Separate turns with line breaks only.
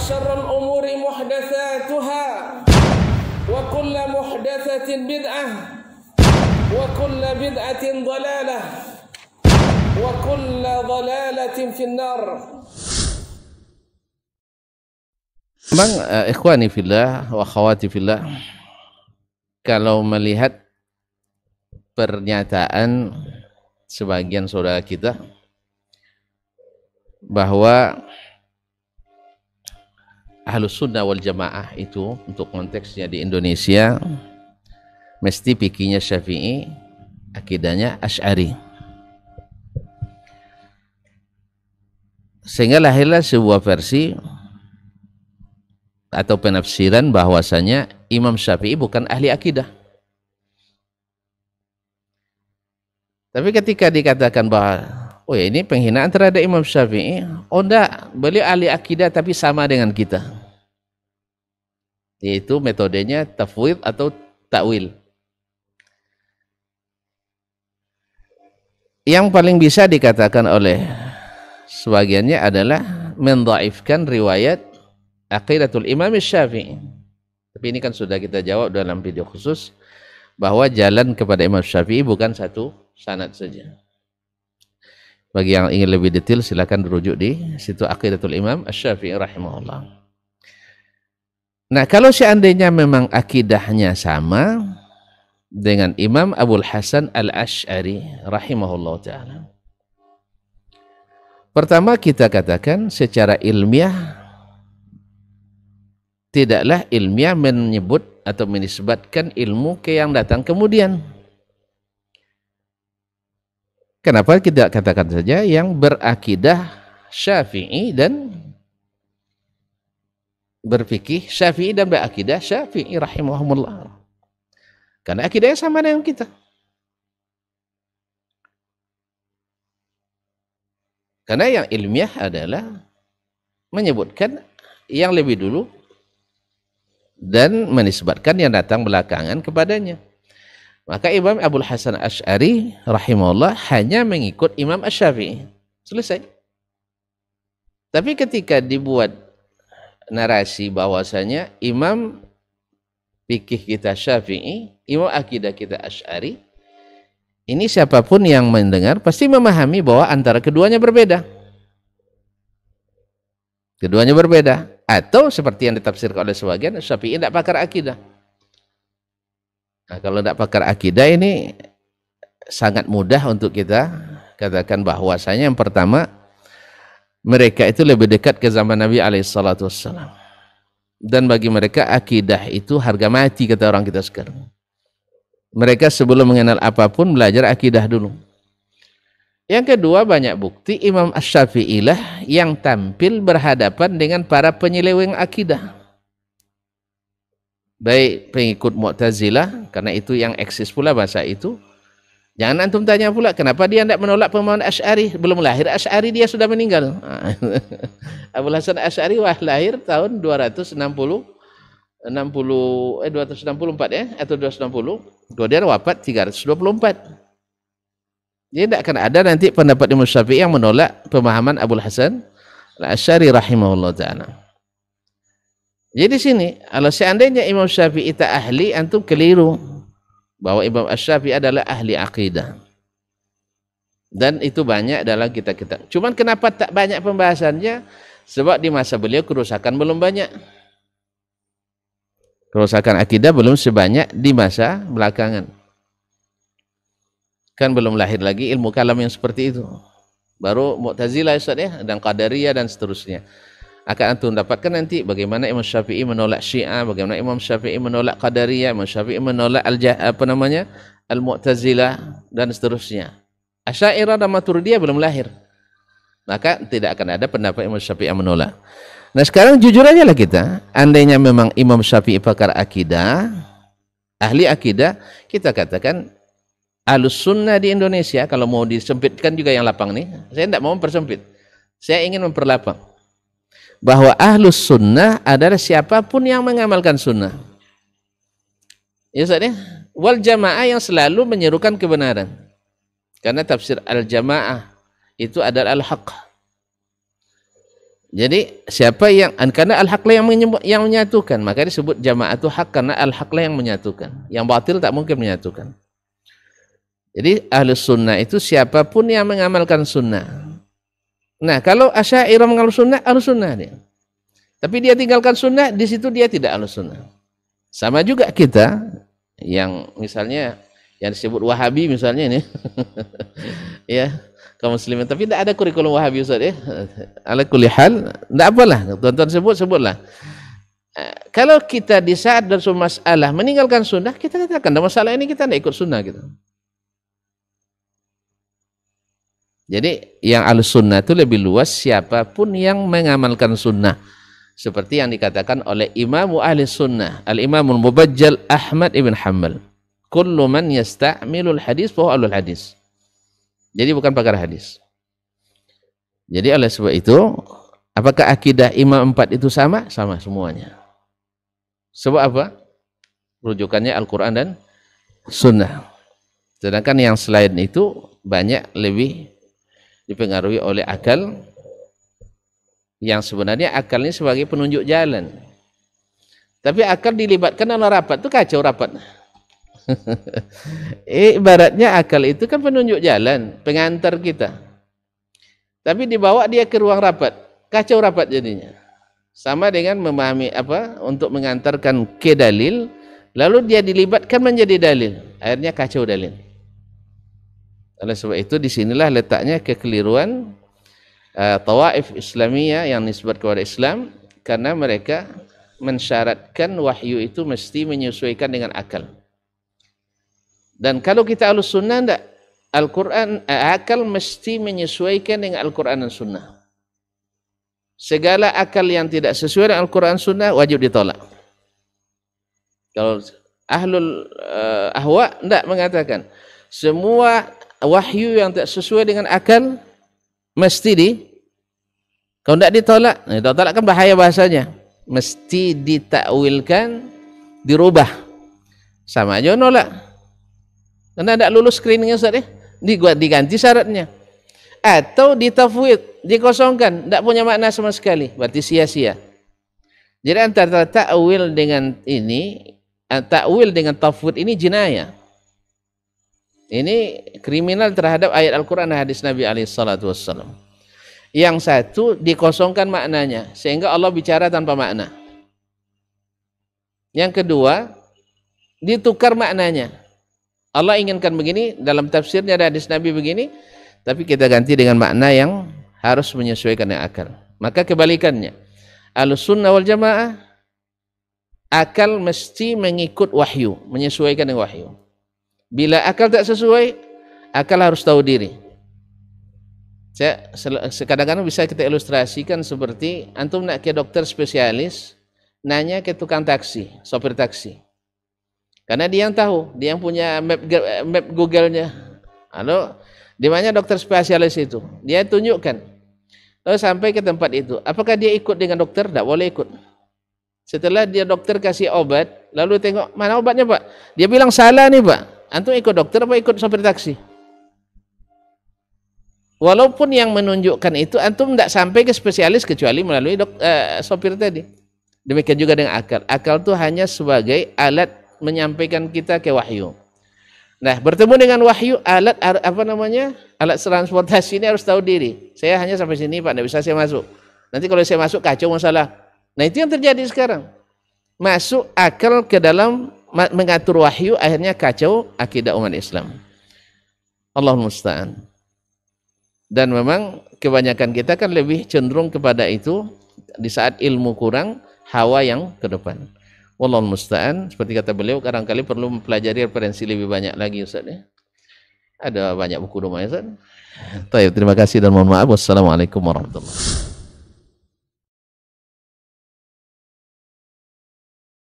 وشر الأمور محدثاتها وكل محدثة بدعة وكل بدعة ضلالة وكل ضلالة في النار.
Memang ikhwani fillah wa akhwati fillah, kalau melihat pernyataan sebagian saudara kita bahwa Ahlus Sunnah wal Jamaah itu untuk konteksnya di Indonesia mesti fikihnya Syafi'i, akidahnya Asy'ari, sehingga lahirlah sebuah versi atau penafsiran bahwasanya Imam Syafi'i bukan ahli akidah. Tapi ketika dikatakan bahwa oh ya ini penghinaan terhadap Imam Syafi'i, oh enggak, beliau ahli akidah tapi sama dengan kita, yaitu metodenya tafwid atau takwil. Yang paling bisa dikatakan oleh sebagiannya adalah mendhaifkan riwayat Aqidatul Imam Syafi'i. Tapi ini kan sudah kita jawab dalam video khusus bahwa jalan kepada Imam Syafi'i bukan satu sanad saja. Bagi yang ingin lebih detail silakan rujuk di situ Aqidatul Imam Syafi'i rahimahullah. Nah, kalau seandainya memang akidahnya sama dengan Imam Abul Hasan Al-Asy'ari rahimahullah ta'ala, pertama kita katakan secara ilmiah tidaklah ilmiah menyebut atau menisbatkan ilmu ke yang datang kemudian. Kenapa kita katakan saja yang berakidah Syafi'i dan berfikih Syafi'i dan berakidah Syafi'i rahimahumullah, karena akidahnya sama dengan kita. Karena yang ilmiah adalah menyebutkan yang lebih dulu dan menisbatkan yang datang belakangan kepadanya. Maka Imam Abul Hasan Asy'ari rahimahullah hanya mengikut Imam Asy-Syafi'i. Selesai. Tapi ketika dibuat narasi bahwasanya Imam fikih kita Syafi'i, Imam akidah kita Asy'ari, ini siapapun yang mendengar pasti memahami bahwa antara keduanya berbeda. Keduanya berbeda. Atau seperti yang ditafsirkan oleh sebagian, Syafi'i tidak pakar akidah. Nah, kalau tidak pakar akidah ini sangat mudah untuk kita katakan bahwasanya yang pertama, mereka itu lebih dekat ke zaman Nabi SAW. Dan bagi mereka akidah itu harga mati, kata orang kita sekarang. Mereka sebelum mengenal apapun belajar akidah dulu. Yang kedua, banyak bukti Imam Asy-Syafi'i lah yang tampil berhadapan dengan para penyeleweng akidah. Baik pengikut Mu'tazilah, karena itu yang eksis pula bahasa itu. Jangan antum tanya pula kenapa dia tidak menolak pemahaman Asy'ari. Belum lahir Asy'ari dia sudah meninggal. Abul Hasan Asy'ari lahir tahun 264 ya, atau 260. Kemudian wafat 324. Jadi tidak akan ada nanti pendapat Imam Syafi'i yang menolak pemahaman Abul Hasan Al-Asy'ari rahimahullah ta'ala. Jadi di sini, kalau seandainya Imam Syafi'i tak ahli, antum keliru bahwa Imam Asy-Syafi'i adalah ahli akidah. Dan itu banyak dalam kitab-kitab. Cuman kenapa tak banyak pembahasannya? Sebab di masa beliau kerusakan belum banyak. Kerusakan akidah belum sebanyak di masa belakangan. Kan belum lahir lagi ilmu kalam yang seperti itu. Baru Mu'tazilah ya, dan Qadariyah dan seterusnya. Akan antum dapatkan nanti bagaimana Imam Syafi'i menolak Syiah, bagaimana Imam Syafi'i menolak Qadariyah, Imam Syafi'i menolak Al-Mu'tazilah dan seterusnya. Asy'ariyah dan Maturidiyah belum lahir. Maka tidak akan ada pendapat Imam Syafi'i yang menolak. Nah, sekarang jujur aja lah kita, andainya memang Imam Syafi'i pakar akidah, ahli akidah, kita katakan Ahlus Sunnah di Indonesia, kalau mau disempitkan juga yang lapang nih, saya tidak mau mempersempit, saya ingin memperlapang bahwa Ahlus Sunnah adalah siapapun yang mengamalkan sunnah, ya Ustaz ya, wal jamaah yang selalu menyerukan kebenaran, karena tafsir al-jamaah itu adalah al-haq. Jadi siapa yang, karena al-haqlah yang menyatukan, maka disebut jama'atu haq karena al-haqlah yang menyatukan. Yang batil tak mungkin menyatukan. Jadi ahlus sunnah itu siapapun yang mengamalkan sunnah. Nah, kalau Asy'ariyah mengamalkan sunnah, ahlus sunnah dia. Tapi dia tinggalkan sunnah, di situ dia tidak ahlus sunnah. Sama juga kita yang misalnya yang disebut Wahabi misalnya ini. Ya, kaum muslimin, tapi tidak ada kurikulum Wahabi Ustaz ya. Ala kulli hal, tidak apalah, tuan-tuan sebutlah. Kalau kita di saat dan suatu masalah meninggalkan sunnah, kita katakan dalam masalah ini kita tidak ikut sunnah gitu. Jadi yang ahlus sunnah itu lebih luas, siapapun yang mengamalkan sunnah. Seperti yang dikatakan oleh Imam ahli sunnah, Al-Imamul Mubajjal Ahmad ibn Hanbal. Kullu man yasta'milul hadis fahuwa ahlul hadis. Jadi bukan pakar hadis. Jadi oleh sebab itu, apakah akidah imam 4 itu sama? Sama semuanya. Sebab apa? Rujukannya Al-Quran dan Sunnah. Sedangkan yang selain itu banyak lebih dipengaruhi oleh akal, yang sebenarnya akal ini sebagai penunjuk jalan. Tapi akal dilibatkan dalam rapat itu kacau rapat. Ibaratnya akal itu kan penunjuk jalan, pengantar kita. Tapi dibawa dia ke ruang rapat, kacau rapat jadinya. Sama dengan memahami apa untuk mengantarkan ke dalil, lalu dia dilibatkan menjadi dalil, akhirnya kacau dalil. Oleh sebab itu disinilah letaknya kekeliruan tawaif Islamiyah yang nisbat kepada Islam, karena mereka mensyaratkan wahyu itu mesti menyesuaikan dengan akal. Dan kalau kita ahlus sunnah enggak, Al-Quran, akal mesti menyesuaikan dengan Al-Quran dan Sunnah. Segala akal yang tidak sesuai dengan Al-Quran dan Sunnah wajib ditolak. Kalau ahlul ahwa enggak mengatakan semua wahyu yang tidak sesuai dengan akal mesti kalau tidak ditolak, ditolak kan bahaya bahasanya, mesti ditakwilkan, dirubah. Sama aja nolak. Karena tidak lulus screeningnya Ustaz ya, diganti syaratnya. Atau ditafwid, dikosongkan, tidak punya makna sama sekali, berarti sia-sia. Jadi antara takwil dengan ini, takwil dengan tafwid ini jinayah. Ini kriminal terhadap ayat Al-Quran dan hadis Nabi SAW. Yang satu dikosongkan maknanya, sehingga Allah bicara tanpa makna. Yang kedua, ditukar maknanya. Allah inginkan begini, dalam tafsirnya ada hadis Nabi begini, tapi kita ganti dengan makna yang harus menyesuaikan dengan akal. Maka kebalikannya, Ahlus Sunnah wal Jamaah, akal mesti mengikut wahyu, menyesuaikan dengan wahyu. Bila akal tak sesuai, akal harus tahu diri. Kadang-kadang bisa kita ilustrasikan seperti antum nak ke dokter spesialis, nanya ke tukang taksi, sopir taksi. Karena dia yang tahu, dia yang punya map Google-nya. Lalu di mana dokter spesialis itu? Dia tunjukkan. Lalu sampai ke tempat itu, apakah dia ikut dengan dokter? Tidak boleh ikut. Setelah dia dokter kasih obat, lalu tengok mana obatnya Pak? Dia bilang salah nih Pak. Antum ikut dokter apa ikut sopir taksi? Walaupun yang menunjukkan itu antum tidak sampai ke spesialis kecuali melalui sopir tadi. Demikian juga dengan akal. Akal itu hanya sebagai alat menyampaikan kita ke wahyu. Nah, bertemu dengan wahyu, alat alat transportasi ini harus tahu diri. Saya hanya sampai sini Pak, tidak bisa saya masuk. Nanti kalau saya masuk kacau masalah. Nah, itu yang terjadi sekarang. Masuk akal ke dalam mengatur wahyu, akhirnya kacau akidah umat Islam. Allahul musta'an. Dan memang kebanyakan kita kan lebih cenderung kepada itu di saat ilmu kurang, hawa yang ke depan. Wallahul musta'an, seperti kata beliau, kadang-kali perlu mempelajari referensi lebih banyak lagi Ustaz ya. Ada banyak buku rumah Ustaz. Baik, terima kasih dan mohon maaf. Wassalamualaikum warahmatullahi wabarakatuh.